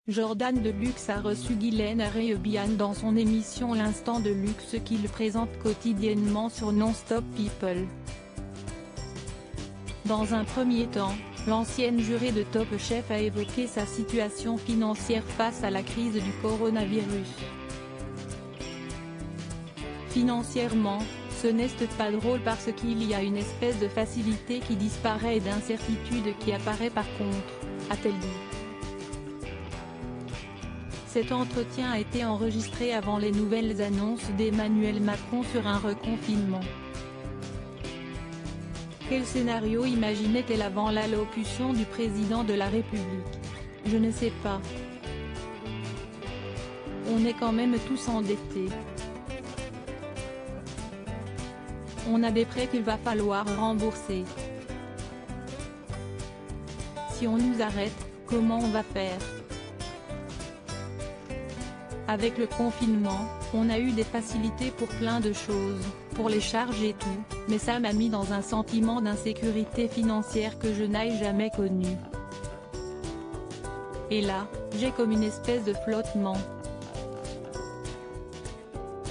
Jordan Deluxe a reçu Guylaine Arebian dans son émission L'Instant de Luxe qu'il présente quotidiennement sur Non-Stop People. Dans un premier temps, l'ancienne jurée de Top Chef a évoqué sa situation financière face à la crise du coronavirus. Financièrement, ce n'est pas drôle parce qu'il y a une espèce de facilité qui disparaît et d'incertitude qui apparaît par contre, a-t-elle dit. Cet entretien a été enregistré avant les nouvelles annonces d'Emmanuel Macron sur un reconfinement. Quel scénario imaginait-elle avant l'allocution du président de la République? Je ne sais pas. On est quand même tous endettés. On a des prêts qu'il va falloir rembourser. Si on nous arrête, comment on va faire? Avec le confinement, on a eu des facilités pour plein de choses, pour les charges et tout, mais ça m'a mis dans un sentiment d'insécurité financière que je n'ai jamais connu. Et là, j'ai comme une espèce de flottement.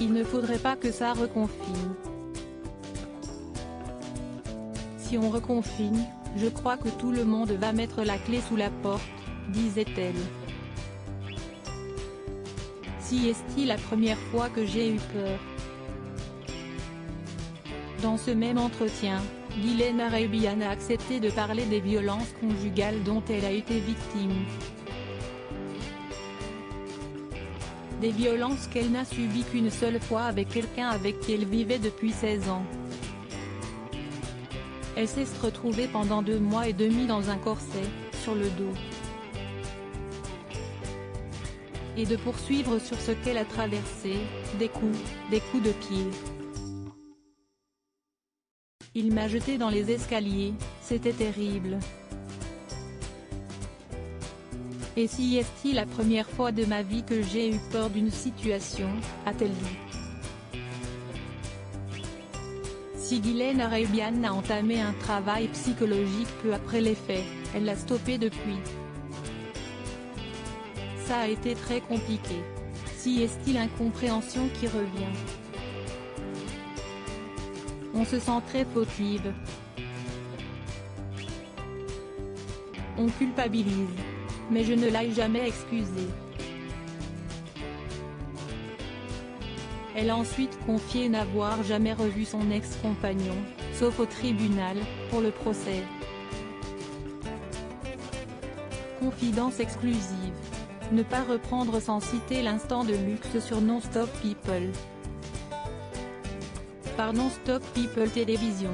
Il ne faudrait pas que ça reconfine. Si on reconfine, je crois que tout le monde va mettre la clé sous la porte, disait-elle. Si est-il la première fois que j'ai eu peur? Dans ce même entretien, Guylaine Arebian a accepté de parler des violences conjugales dont elle a été victime. Des violences qu'elle n'a subies qu'une seule fois avec quelqu'un avec qui elle vivait depuis 16 ans. Elle s'est retrouvée pendant 2 mois et demi dans un corset, sur le dos. Et de poursuivre sur ce qu'elle a traversé, des coups de pied. Il m'a jeté dans les escaliers, c'était terrible. Et si est-il la première fois de ma vie que j'ai eu peur d'une situation, a-t-elle dit. Si Guylaine Arebian a entamé un travail psychologique peu après les faits, elle l'a stoppé depuis. Ça a été très compliqué. Si est-il incompréhension qui revient. On se sent très fautive. On culpabilise. Mais je ne l'ai jamais excusée. Elle a ensuite confié n'avoir jamais revu son ex-compagnon, sauf au tribunal, pour le procès. Confidence exclusive. Ne pas reprendre sans citer l'instant de luxe sur Non-Stop People. Par Non-Stop People Télévision.